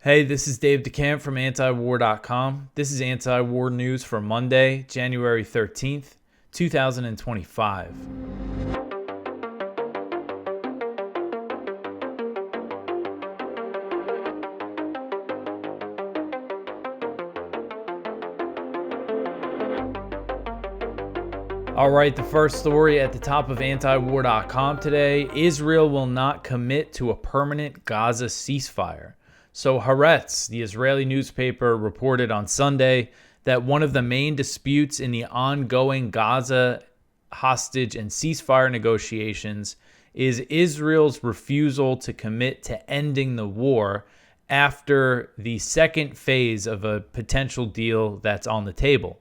Hey, this is Dave DeCamp from antiwar.com. This is anti-war news for Monday, January 13th, 2025. All right, the first story at the top of antiwar.com today: Israel will not commit to a permanent Gaza ceasefire. So Haaretz, the Israeli newspaper, reported on Sunday that one of the main disputes in the ongoing Gaza hostage and ceasefire negotiations is Israel's refusal to commit to ending the war after the second phase of a potential deal that's on the table.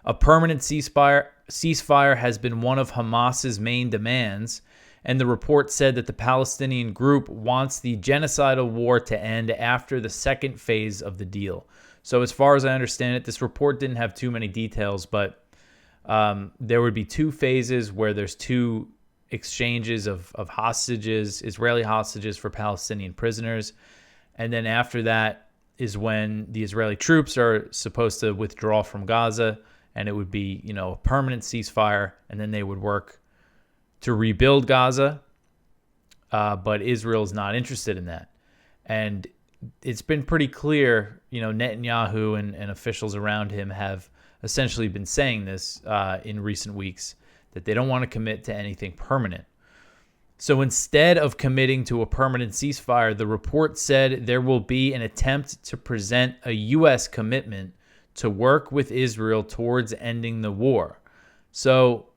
A permanent ceasefire has been one of Hamas's main demands, and the report said that the Palestinian group wants the genocidal war to end after the second phase of the deal. So as far as I understand it, this report didn't have too many details, but there would be two phases where there's two exchanges of hostages, Israeli hostages for Palestinian prisoners. And then after that is when the Israeli troops are supposed to withdraw from Gaza, and it would be, a permanent ceasefire, and then they would work to rebuild Gaza, but Israel's not interested in that. And it's been pretty clear, Netanyahu and officials around him have essentially been saying this in recent weeks, that they don't want to commit to anything permanent. So instead of committing to a permanent ceasefire, the report said there will be an attempt to present a U.S. commitment to work with Israel towards ending the war. So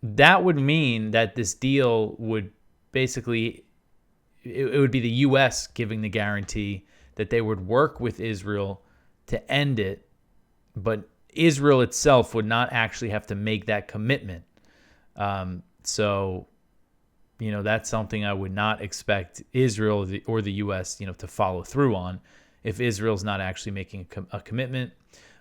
that would mean that this deal would basically, it would be the U.S. giving the guarantee that they would work with Israel to end it, but Israel itself would not actually have to make that commitment. So, that's something I would not expect Israel or the U.S., to follow through on if Israel's not actually making a commitment.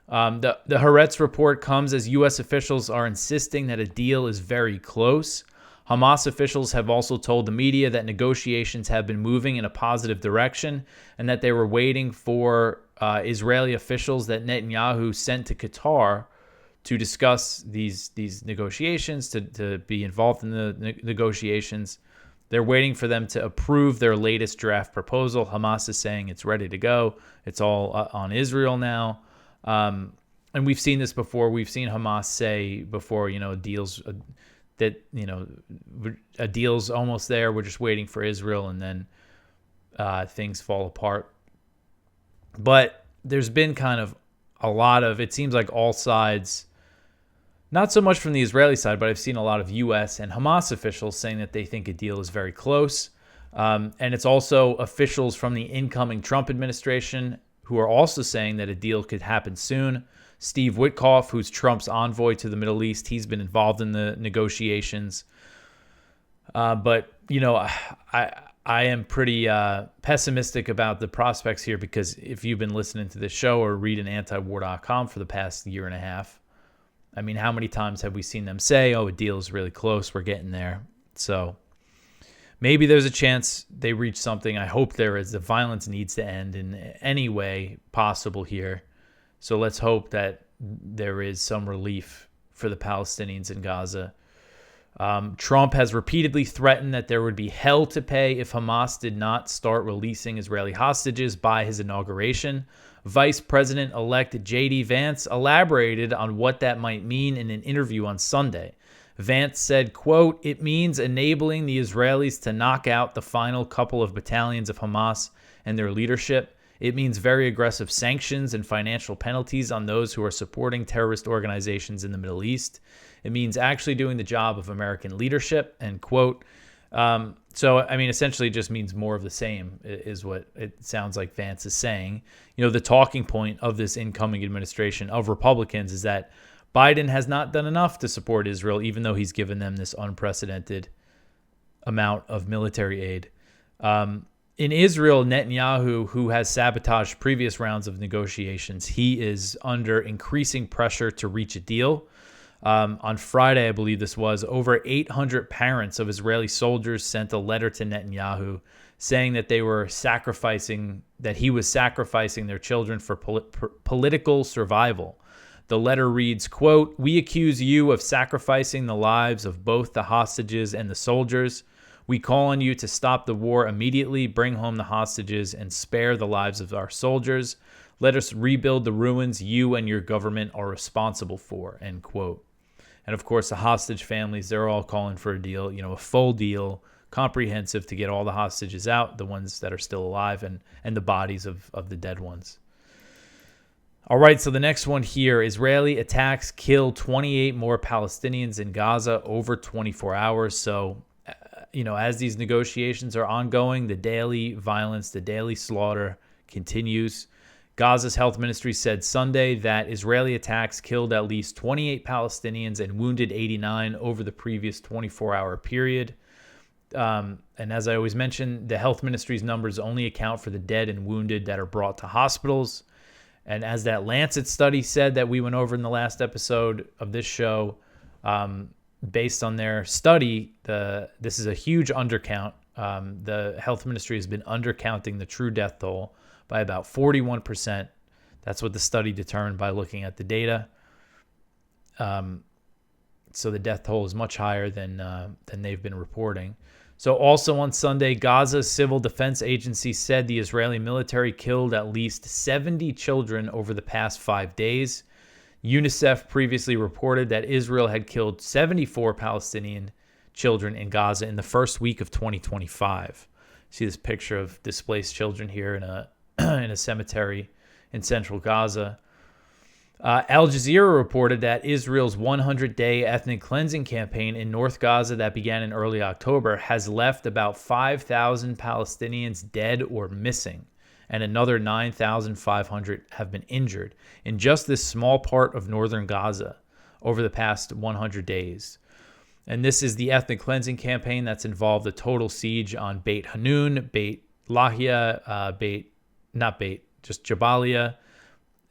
The Haaretz report comes as U.S. officials are insisting that a deal is very close. Hamas officials have also told the media that negotiations have been moving in a positive direction and that they were waiting for Israeli officials that Netanyahu sent to Qatar to discuss these negotiations, to be involved in the negotiations. They're waiting for them to approve their latest draft proposal. Hamas is saying it's ready to go. It's all on Israel now. And we've seen this before. We've seen Hamas say before, a deal's almost there. We're just waiting for Israel, and then things fall apart. But there's been kind of a lot of, it seems like all sides, not so much from the Israeli side, but I've seen a lot of U.S. and Hamas officials saying that they think a deal is very close. And it's also officials from the incoming Trump administration who are also saying that a deal could happen soon. Steve Witkoff, who's Trump's envoy to the Middle East, he's been involved in the negotiations. But I am pretty pessimistic about the prospects here, because if you've been listening to this show or reading antiwar.com for the past year and a half, I mean, how many times have we seen them say, a deal is really close, we're getting there. So maybe there's a chance they reach something. I hope there is. The violence needs to end in any way possible here. So let's hope that there is some relief for the Palestinians in Gaza. Trump has repeatedly threatened that there would be hell to pay if Hamas did not start releasing Israeli hostages by his inauguration. Vice President-elect J.D. Vance elaborated on what that might mean in an interview on Sunday. Vance said, quote, "It means enabling the Israelis to knock out the final couple of battalions of Hamas and their leadership. It means very aggressive sanctions and financial penalties on those who are supporting terrorist organizations in the Middle East. It means actually doing the job of American leadership," end quote. So, I mean, essentially it just means more of the same is what it sounds like Vance is saying. The talking point of this incoming administration of Republicans is that Biden has not done enough to support Israel, even though he's given them this unprecedented amount of military aid. In Israel, Netanyahu, who has sabotaged previous rounds of negotiations, he is under increasing pressure to reach a deal. On Friday, I believe this was, over 800 parents of Israeli soldiers sent a letter to Netanyahu saying that he was sacrificing their children for political survival. The letter reads, quote, "We accuse you of sacrificing the lives of both the hostages and the soldiers. We call on you to stop the war immediately, bring home the hostages, and spare the lives of our soldiers. Let us rebuild the ruins you and your government are responsible for," end quote. And of course, the hostage families, they're all calling for a deal, a full deal, comprehensive, to get all the hostages out, the ones that are still alive, and the bodies of the dead ones. All right, so the next one here, Israeli attacks kill 28 more Palestinians in Gaza over 24 hours. So, as these negotiations are ongoing, the daily violence, the daily slaughter continues. Gaza's health ministry said Sunday that Israeli attacks killed at least 28 Palestinians and wounded 89 over the previous 24-hour period. And as I always mention, the health ministry's numbers only account for the dead and wounded that are brought to hospitals. And as that Lancet study said that we went over in the last episode of this show, based on their study, this is a huge undercount. The health ministry has been undercounting the true death toll by about 41%. That's what the study determined by looking at the data. So the death toll is much higher than they've been reporting. So also on Sunday, Gaza's Civil Defense Agency said the Israeli military killed at least 70 children over the past 5 days. UNICEF previously reported that Israel had killed 74 Palestinian children in Gaza in the first week of 2025. See this picture of displaced children here in a cemetery in central Gaza. Al Jazeera reported that Israel's 100-day ethnic cleansing campaign in North Gaza that began in early October has left about 5,000 Palestinians dead or missing, and another 9,500 have been injured in just this small part of northern Gaza over the past 100 days. And this is the ethnic cleansing campaign that's involved a total siege on Beit Hanun, Beit Lahia, Jabalia,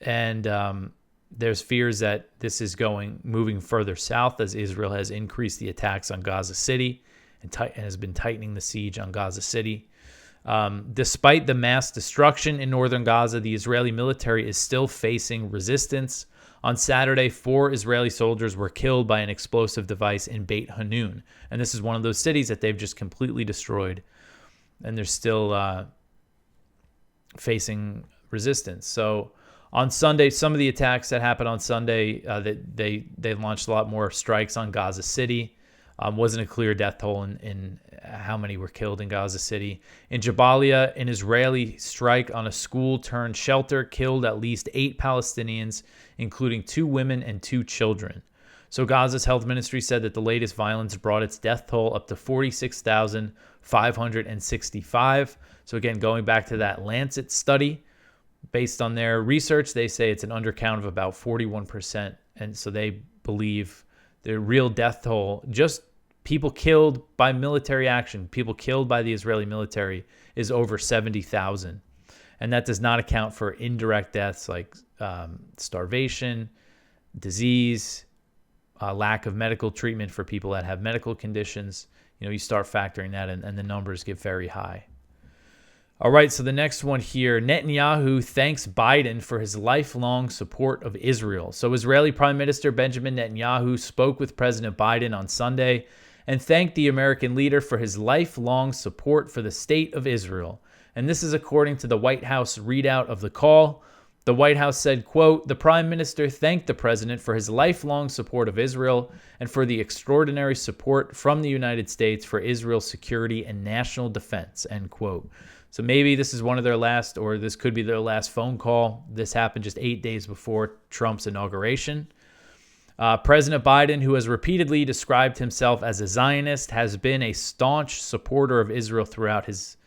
and there's fears that this is moving further south as Israel has increased the attacks on Gaza City and has been tightening the siege on Gaza City. Despite the mass destruction in northern Gaza, the Israeli military is still facing resistance. On Saturday, 4 Israeli soldiers were killed by an explosive device in Beit Hanun. And this is one of those cities that they've just completely destroyed. And they're still facing resistance. So on Sunday, some of the attacks that happened on Sunday, they launched a lot more strikes on Gaza City. Wasn't a clear death toll in how many were killed in Gaza City. In Jabalia, an Israeli strike on a school-turned-shelter killed at least 8 Palestinians, including 2 women and 2 children. So Gaza's health ministry said that the latest violence brought its death toll up to 46,565. So again, going back to that Lancet study, based on their research, they say it's an undercount of about 41%. And so they believe the real death toll, just people killed by military action, people killed by the Israeli military, is over 70,000. And that does not account for indirect deaths like starvation, disease, lack of medical treatment for people that have medical conditions. You start factoring that in, and the numbers get very high. All right, so the next one here, Netanyahu thanks Biden for his lifelong support of Israel. So Israeli Prime Minister Benjamin Netanyahu spoke with President Biden on Sunday and thanked the American leader for his lifelong support for the state of Israel. And this is according to the White House readout of the call. The White House said, quote, "The Prime Minister thanked the President for his lifelong support of Israel and for the extraordinary support from the United States for Israel's security and national defense," end quote. So maybe this is one of their last, or this could be their last phone call. This happened just 8 days before Trump's inauguration. President Biden, who has repeatedly described himself as a Zionist, has been a staunch supporter of Israel throughout his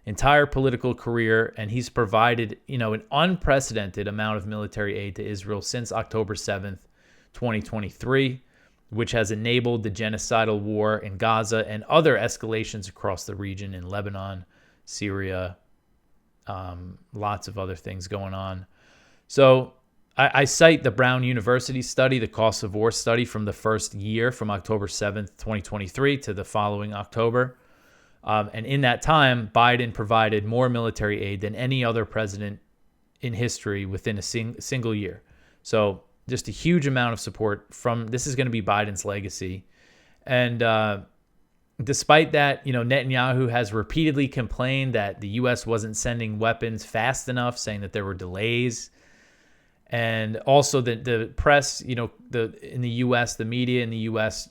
entire political career, and he's provided, an unprecedented amount of military aid to Israel since October 7th, 2023, which has enabled the genocidal war in Gaza and other escalations across the region in Lebanon, Syria, lots of other things going on. So I cite the Brown University study, the cost of war study from the first year from October 7th, 2023 to the following October. And in that time, Biden provided more military aid than any other president in history within a single year. So just a huge amount of support this is going to be Biden's legacy. And despite that, Netanyahu has repeatedly complained that the U.S. wasn't sending weapons fast enough, saying that there were delays. And also the press, in the U.S., the media in the U.S.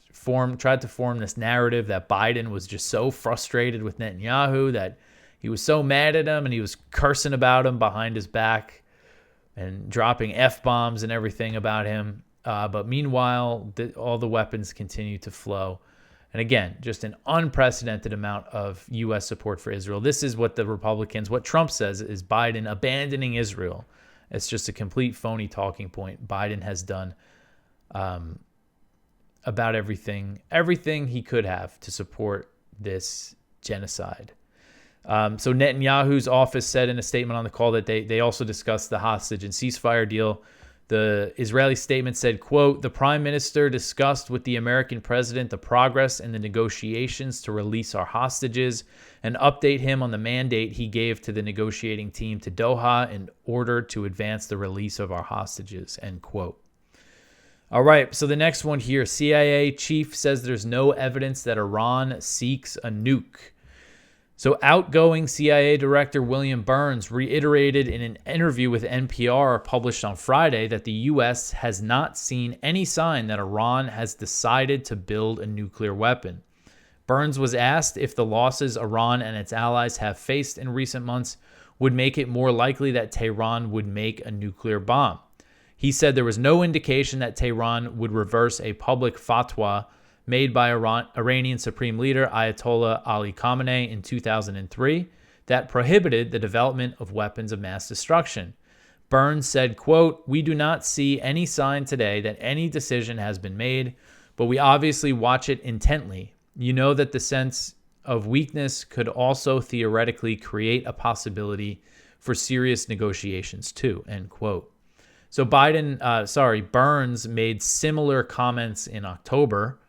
tried to form this narrative that Biden was just so frustrated with Netanyahu, that he was so mad at him and he was cursing about him behind his back and dropping F-bombs and everything about him. But meanwhile, all the weapons continue to flow. And again, just an unprecedented amount of U.S. support for Israel. This is what what Trump says is Biden abandoning Israel. It's just a complete phony talking point Biden has done about everything he could have to support this genocide. So Netanyahu's office said in a statement on the call that they also discussed the hostage and ceasefire deal. The Israeli statement said, quote, "The prime minister discussed with the American president the progress in the negotiations to release our hostages and update him on the mandate he gave to the negotiating team to Doha in order to advance the release of our hostages," end quote. All right, so the next one here, CIA chief says there's no evidence that Iran seeks a nuke. So outgoing CIA Director William Burns reiterated in an interview with NPR published on Friday that the U.S. has not seen any sign that Iran has decided to build a nuclear weapon. Burns was asked if the losses Iran and its allies have faced in recent months would make it more likely that Tehran would make a nuclear bomb. He said there was no indication that Tehran would reverse a public fatwa made by Iranian Supreme Leader Ayatollah Ali Khamenei in 2003 that prohibited the development of weapons of mass destruction. Burns said, quote, "We do not see any sign today that any decision has been made, but we obviously watch it intently. You know that the sense of weakness could also theoretically create a possibility for serious negotiations too," end quote. So Burns made similar comments in October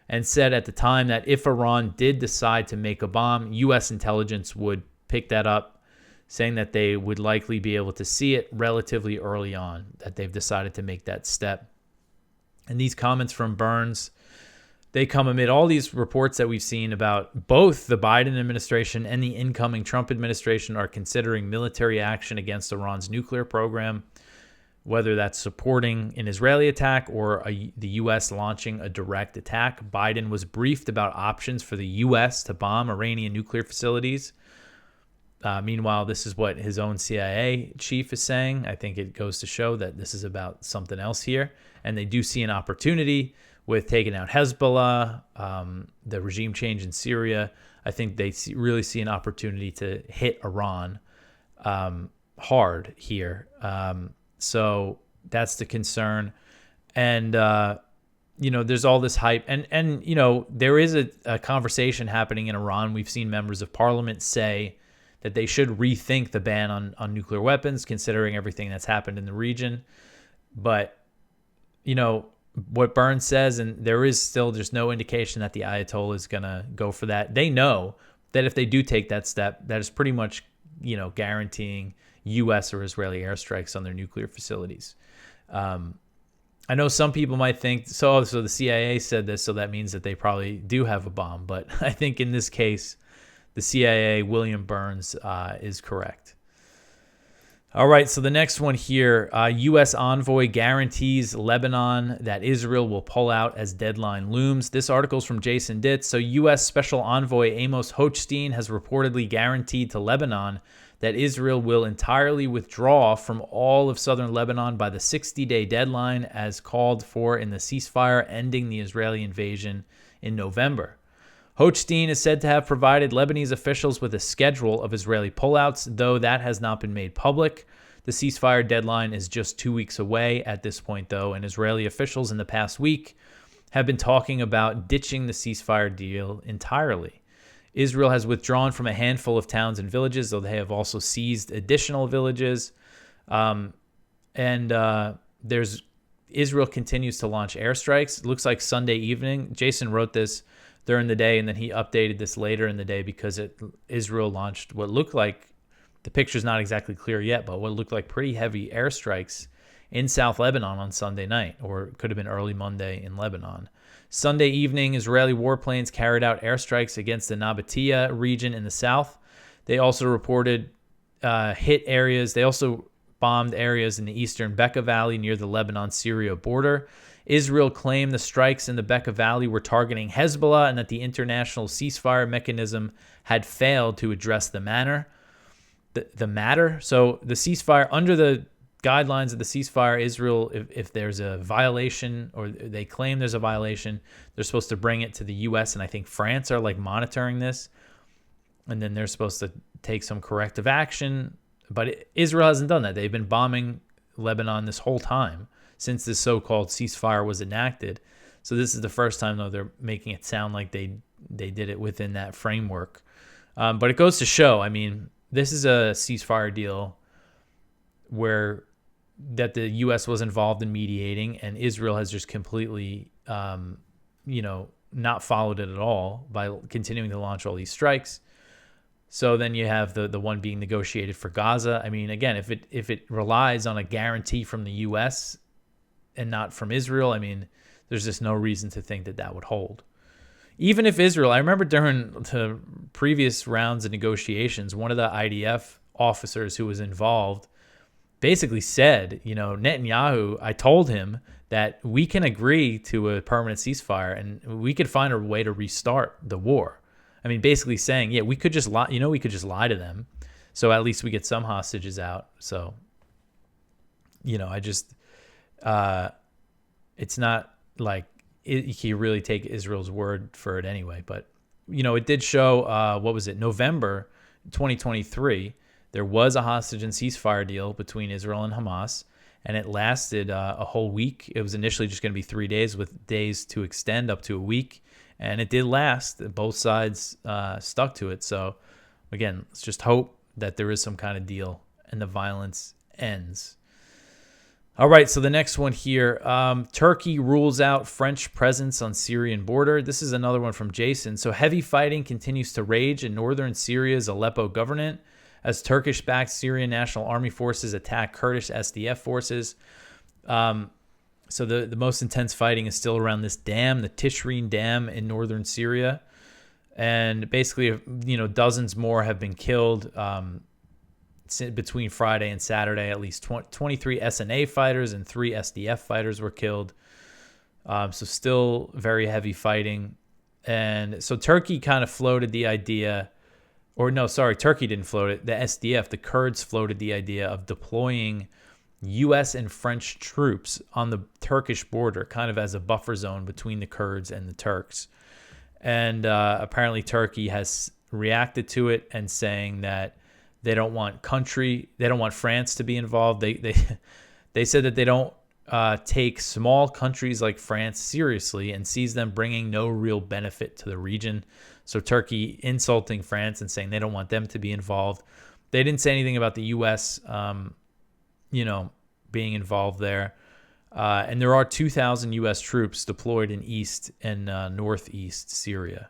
and said at the time that if Iran did decide to make a bomb, U.S. intelligence would pick that up, saying that they would likely be able to see it relatively early on, that they've decided to make that step. And these comments from Burns, they come amid all these reports that we've seen about both the Biden administration and the incoming Trump administration are considering military action against Iran's nuclear program, whether that's supporting an Israeli attack or the U.S. launching a direct attack. Biden was briefed about options for the U.S. to bomb Iranian nuclear facilities. Meanwhile, this is what his own CIA chief is saying. I think it goes to show that this is about something else here. And they do see an opportunity with taking out Hezbollah, the regime change in Syria. I think they really see an opportunity to hit Iran hard here. So that's the concern. And, there's all this hype. And there is a conversation happening in Iran. We've seen members of parliament say that they should rethink the ban on nuclear weapons, considering everything that's happened in the region. But, what Burns says, and there is still just no indication that the Ayatollah is going to go for that. They know that if they do take that step, that is pretty much, guaranteeing U.S. or Israeli airstrikes on their nuclear facilities. I know some people might think, so the CIA said this, so that means that they probably do have a bomb. But I think in this case, the CIA, William Burns, is correct. All right, so the next one here, U.S. envoy guarantees Lebanon that Israel will pull out as deadline looms. This article is from Jason Ditz. So U.S. Special Envoy Amos Hochstein has reportedly guaranteed to Lebanon that Israel will entirely withdraw from all of southern Lebanon by the 60-day deadline as called for in the ceasefire ending the Israeli invasion in November. Hochstein is said to have provided Lebanese officials with a schedule of Israeli pullouts, though that has not been made public. The ceasefire deadline is just 2 weeks away at this point, though, and Israeli officials in the past week have been talking about ditching the ceasefire deal entirely. Israel has withdrawn from a handful of towns and villages, though they have also seized additional villages. Israel continues to launch airstrikes. It looks like Sunday evening, Jason wrote this, during the day, and then he updated this later in the day because Israel launched what looked like, the picture's not exactly clear yet, but what looked like pretty heavy airstrikes in South Lebanon on Sunday night, or it could have been early Monday in Lebanon. Sunday evening, Israeli warplanes carried out airstrikes against the Nabatea region in the south. They also reported hit areas. They also bombed areas in the eastern Bekaa Valley near the Lebanon-Syria border. Israel claimed the strikes in the Bekaa Valley were targeting Hezbollah and that the international ceasefire mechanism had failed to address the matter. So the ceasefire, under the guidelines of the ceasefire, Israel, if there's a violation or they claim there's a violation, they're supposed to bring it to the U.S. and I think France are like monitoring this, and then they're supposed to take some corrective action. But Israel hasn't done that. They've been bombing Lebanon this whole time since this so-called ceasefire was enacted. So this is the first time, though, they're making it sound like they did it within that framework. But it goes to show, I mean, this is a ceasefire deal where that the U.S. was involved in mediating, and Israel has just completely, not followed it at all by continuing to launch all these strikes. So then you have the one being negotiated for Gaza. I mean, again, if it relies on a guarantee from the U.S. and not from Israel, I mean, there's just no reason to think that would hold. Even if Israel, I remember during the previous rounds of negotiations, one of the IDF officers who was involved basically said, Netanyahu, I told him that we can agree to a permanent ceasefire and we could find a way to restart the war. I mean, basically saying, yeah, we could just lie, we could just lie to them. So at least we get some hostages out. So, it's not like you can really take Israel's word for it anyway. But, it did show, November 2023, there was a hostage and ceasefire deal between Israel and Hamas, and it lasted a whole week. It was initially just going to be 3 days with days to extend up to a week. And it did last. Both sides stuck to it. So, again, let's just hope that there is some kind of deal and the violence ends. All right, so the next one here. Turkey rules out French presence on Syrian border. This is another one from Jason. So heavy fighting continues to rage in northern Syria's Aleppo governorate as Turkish-backed Syrian National Army forces attack Kurdish SDF forces. So the most intense fighting is still around this dam, the Tishreen Dam in northern Syria. And basically, dozens more have been killed between Friday and Saturday. At least 23 SNA fighters and 3 SDF fighters were killed. So still very heavy fighting. And so Turkey kind of floated the idea, Turkey didn't float it. The SDF, the Kurds, floated the idea of deploying U.S. and French troops on the Turkish border, kind of as a buffer zone between the Kurds and the Turks. And apparently Turkey has reacted to it and saying that they don't want France to be involved. They said that they don't take small countries like France seriously and sees them bringing no real benefit to the region. So Turkey insulting France and saying they don't want them to be involved. They didn't say anything about the U.S., being involved there. And there are 2,000 U.S. troops deployed in east and northeast Syria.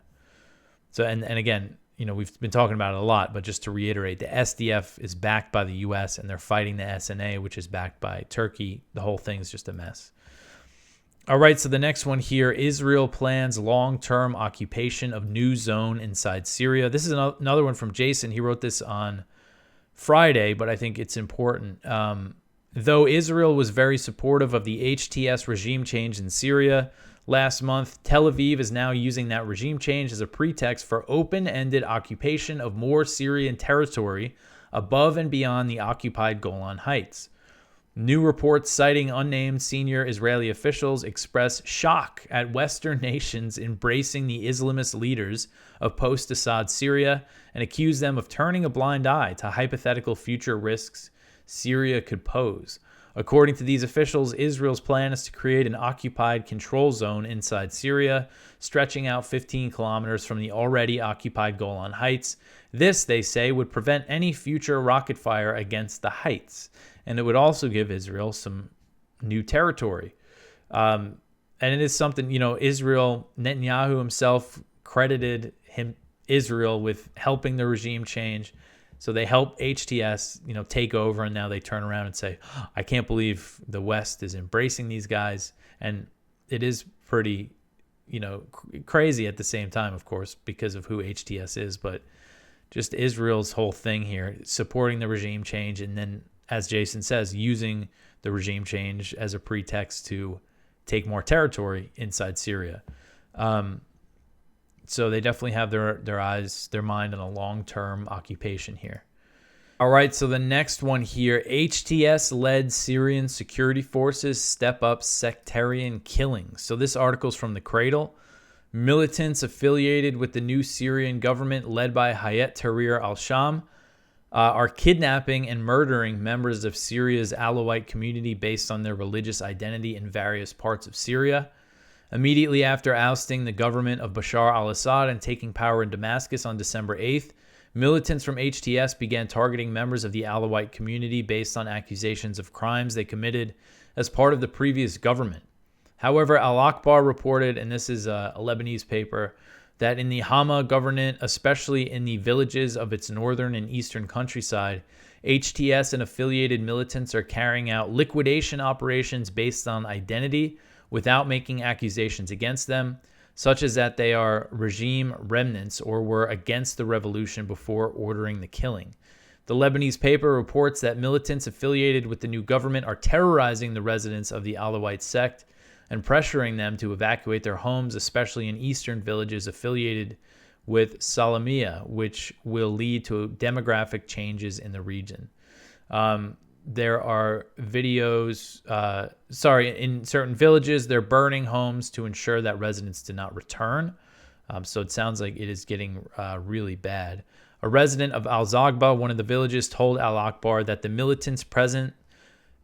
So, and again, we've been talking about it a lot, but just to reiterate, the SDF is backed by the U.S. and they're fighting the SNA, which is backed by Turkey. The whole thing's just a mess. All right, so the next one here, Israel plans long-term occupation of new zone inside Syria. This is another one from Jason. He wrote this on Friday, but I think it's important. Though Israel was very supportive of the HTS regime change in Syria last month, Tel Aviv is now using that regime change as a pretext for open-ended occupation of more Syrian territory above and beyond the occupied Golan Heights. New reports citing unnamed senior Israeli officials express shock at Western nations embracing the Islamist leaders of post-Assad Syria and accuse them of turning a blind eye to hypothetical future risks Syria could pose. According to these officials, Israel's plan is to create an occupied control zone inside Syria, stretching out 15 kilometers from the already occupied Golan Heights. This, they say, would prevent any future rocket fire against the heights, and it would also give Israel some new territory. And it is something, Israel, Netanyahu himself credited Israel with helping the regime change. So they help HTS, take over, and now they turn around and say, I can't believe the West is embracing these guys. And it is pretty, crazy at the same time, of course, because of who HTS is. But just Israel's whole thing here, supporting the regime change, and then, as Jason says, using the regime change as a pretext to take more territory inside Syria. So they definitely have their mind on a long-term occupation here. All right, so the next one here, HTS-led Syrian security forces step up sectarian killings. So this article is from The Cradle. Militants affiliated with the new Syrian government led by Hayat Tahrir al-Sham are kidnapping and murdering members of Syria's Alawite community based on their religious identity in various parts of Syria. Immediately after ousting the government of Bashar al-Assad and taking power in Damascus on December 8th, militants from HTS began targeting members of the Alawite community based on accusations of crimes they committed as part of the previous government. However, Al-Akhbar reported, and this is a Lebanese paper, that in the Hama governorate, especially in the villages of its northern and eastern countryside, HTS and affiliated militants are carrying out liquidation operations based on identity without making accusations against them, such as that they are regime remnants or were against the revolution before ordering the killing. The Lebanese paper reports that militants affiliated with the new government are terrorizing the residents of the Alawite sect and pressuring them to evacuate their homes, especially in eastern villages affiliated with Salamiya, which will lead to demographic changes in the region. There are videos, in certain villages, they're burning homes to ensure that residents do not return. So it sounds like it is getting really bad. A resident of Al-Zagba, one of the villages, told Al-Akhbar that the militants present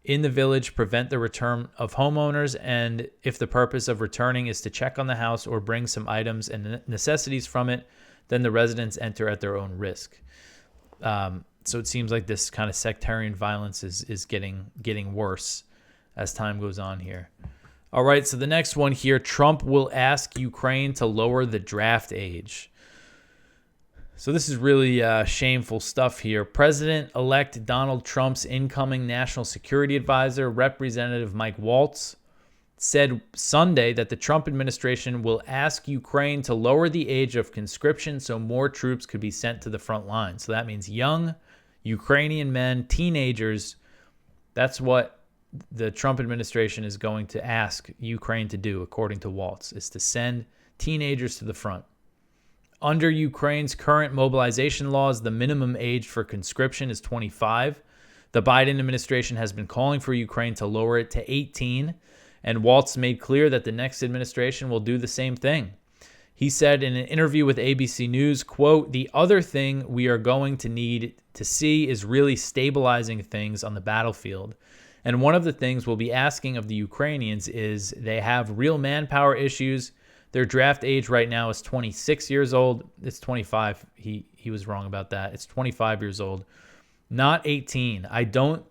in the village prevent the return of homeowners, and if the purpose of returning is to check on the house or bring some items and necessities from it, then the residents enter at their own risk. So it seems like this kind of sectarian violence is getting worse as time goes on here. All right, so the next one here, Trump will ask Ukraine to lower the draft age. So this is really shameful stuff here. President-elect Donald Trump's incoming national security advisor, Representative Mike Waltz, said Sunday that the Trump administration will ask Ukraine to lower the age of conscription so more troops could be sent to the front line. So that means young Ukrainian men, teenagers. That's what the Trump administration is going to ask Ukraine to do, according to Waltz, is to send teenagers to the front. Under Ukraine's current mobilization laws, the minimum age for conscription is 25. The Biden administration has been calling for Ukraine to lower it to 18, and Waltz made clear that the next administration will do the same thing. He said in an interview with ABC News, quote, "The other thing we are going to need to see is really stabilizing things on the battlefield. And one of the things we'll be asking of the Ukrainians is they have real manpower issues. Their draft age right now is 26 years old. It's 25. He was wrong about that. It's 25 years old, not 18. I don't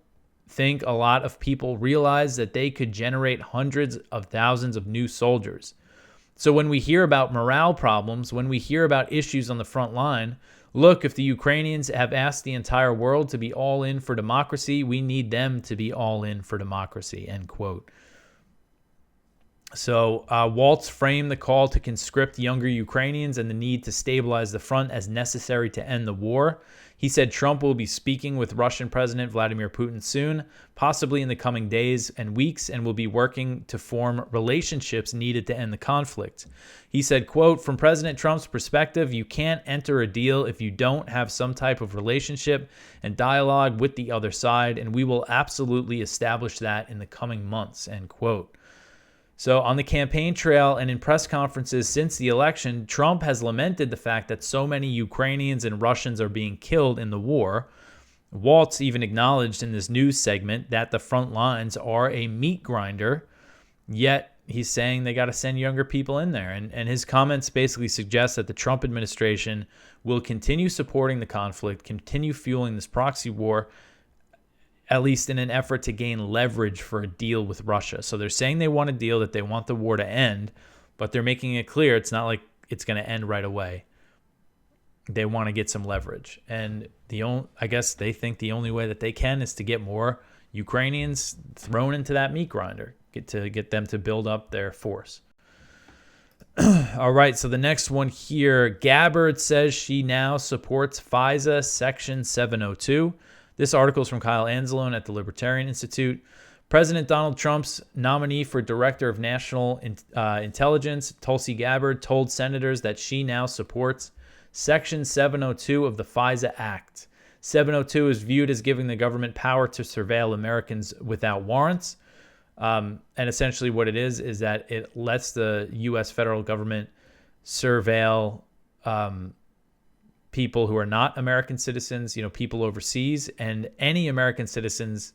think a lot of people realize that they could generate hundreds of thousands of new soldiers. So when we hear about morale problems, when we hear about issues on the front line, look, if the Ukrainians have asked the entire world to be all in for democracy, we need them to be all in for democracy," end quote. So Waltz framed the call to conscript younger Ukrainians and the need to stabilize the front as necessary to end the war. He said Trump will be speaking with Russian President Vladimir Putin soon, possibly in the coming days and weeks, and will be working to form relationships needed to end the conflict. He said, quote, "From President Trump's perspective, you can't enter a deal if you don't have some type of relationship and dialogue with the other side, and we will absolutely establish that in the coming months," end quote. So on the campaign trail and in press conferences since the election, Trump has lamented the fact that so many Ukrainians and Russians are being killed in the war. Waltz even acknowledged in this news segment that the front lines are a meat grinder, yet he's saying they got to send younger people in there. And his comments basically suggest that the Trump administration will continue supporting the conflict, continue fueling this proxy war, at least in an effort to gain leverage for a deal with Russia. So they're saying they want a deal, that they want the war to end, but they're making it clear it's not like it's going to end right away. They want to get some leverage. And I guess they think the only way that they can is to get more Ukrainians thrown into that meat grinder, get them to build up their force. All right, so the next one here, Gabbard says she now supports FISA Section 702. This article is from Kyle Anzalone at the Libertarian Institute. President Donald Trump's nominee for Director of National Intelligence, Tulsi Gabbard, told senators that she now supports Section 702 of the FISA Act. 702 is viewed as giving the government power to surveil Americans without warrants. And essentially what it is that it lets the U.S. federal government surveil people who are not American citizens, people overseas, and any American citizens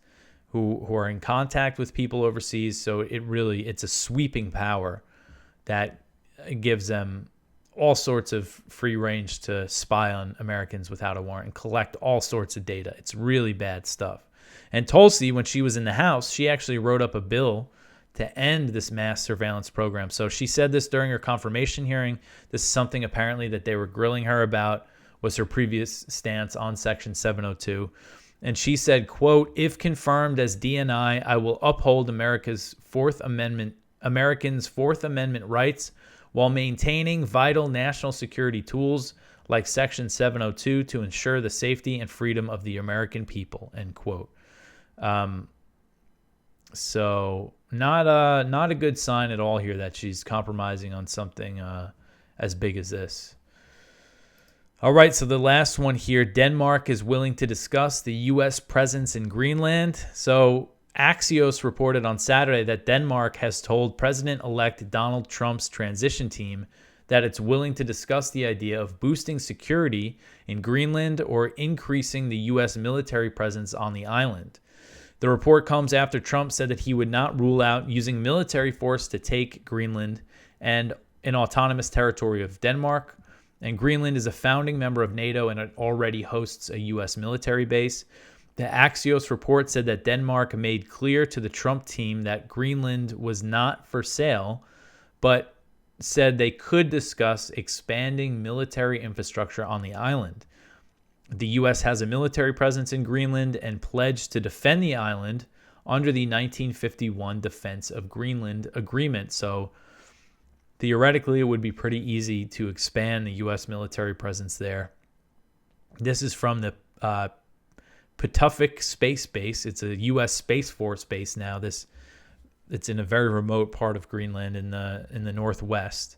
who are in contact with people overseas. So it's a sweeping power that gives them all sorts of free range to spy on Americans without a warrant and collect all sorts of data. It's really bad stuff. And Tulsi, when she was in the House, she actually wrote up a bill to end this mass surveillance program. So she said this during her confirmation hearing. This is something apparently that they were grilling her about, was her previous stance on Section 702. And she said, quote, "If confirmed as DNI, I will uphold Americans' Fourth Amendment rights while maintaining vital national security tools like Section 702 to ensure the safety and freedom of the American people," end quote. So not a good sign at all here that she's compromising on something as big as this. All right, so the last one here, Denmark is willing to discuss the U.S. presence in Greenland. So Axios reported on Saturday that Denmark has told President-elect Donald Trump's transition team that it's willing to discuss the idea of boosting security in Greenland or increasing the U.S. military presence on the island. The report comes after Trump said that he would not rule out using military force to take Greenland and an autonomous territory of Denmark. And Greenland is a founding member of NATO, and it already hosts a U.S. military base. The Axios report said that Denmark made clear to the Trump team that Greenland was not for sale, but said they could discuss expanding military infrastructure on the island. The U.S. has a military presence in Greenland and pledged to defend the island under the 1951 Defense of Greenland Agreement. So theoretically, it would be pretty easy to expand the U.S. military presence there. This is from the Patuxent Space Base. It's a U.S. Space Force base now. It's in a very remote part of Greenland in the northwest.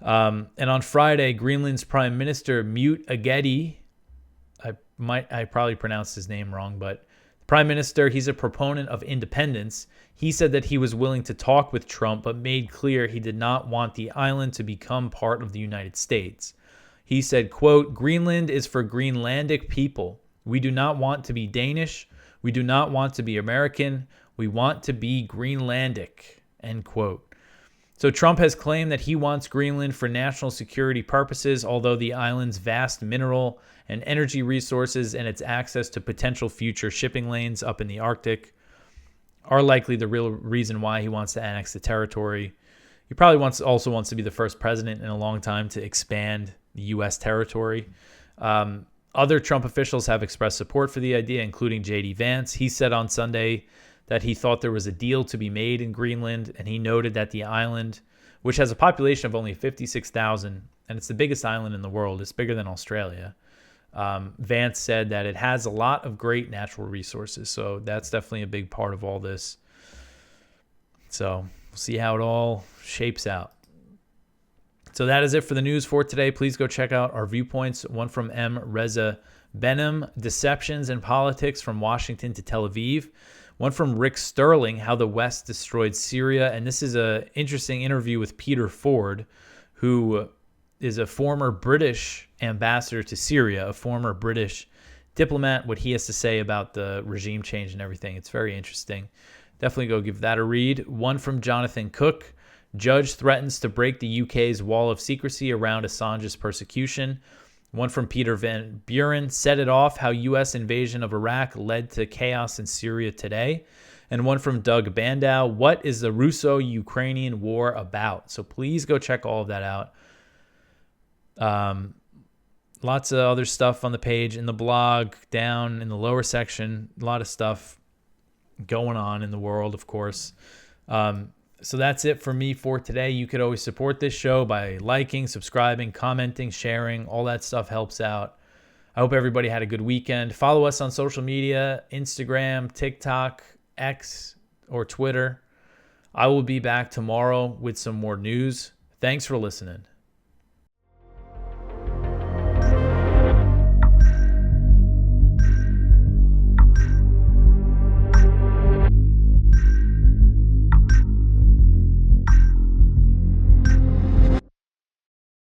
And on Friday, Greenland's Prime Minister Mute Agedi, I probably pronounced his name wrong, but the Prime Minister, he's a proponent of independence. He said that he was willing to talk with Trump, but made clear he did not want the island to become part of the United States. He said, quote, "Greenland is for Greenlandic people. We do not want to be Danish. We do not want to be American. We want to be Greenlandic," end quote. So Trump has claimed that he wants Greenland for national security purposes, although the island's vast mineral and energy resources and its access to potential future shipping lanes up in the Arctic are likely the real reason why he wants to annex the territory. He probably also wants to be the first president in a long time to expand the U.S. territory. Other Trump officials have expressed support for the idea, including J.D. Vance. He said on Sunday that he thought there was a deal to be made in Greenland, and he noted that the island, which has a population of only 56,000, and it's the biggest island in the world, it's bigger than Australia. Vance said that it has a lot of great natural resources, so that's definitely a big part of all this. So we'll see how it all shapes out. So that is it for the news for today. Please go check out our Viewpoints, one from M. Reza Benem, Deceptions and Politics from Washington to Tel Aviv. One from Rick Sterling, How the West Destroyed Syria. And this is an interesting interview with Peter Ford, who is a former British ambassador to Syria, a former British diplomat, what he has to say about the regime change and everything. It's very interesting. Definitely go give that a read. One from Jonathan Cook, Judge threatens to break the UK's wall of secrecy around Assange's persecution. One from Peter Van Buren, Set It Off, How U.S. Invasion of Iraq Led to Chaos in Syria Today. And one from Doug Bandow, What is the Russo-Ukrainian War About? So please go check all of that out. Lots of other stuff on the page, in the blog, down in the lower section. A lot of stuff going on in the world, of course. So that's it for me for today. You could always support this show by liking, subscribing, commenting, sharing. All that stuff helps out. I hope everybody had a good weekend. Follow us on social media, Instagram, TikTok, X, or Twitter. I will be back tomorrow with some more news. Thanks for listening.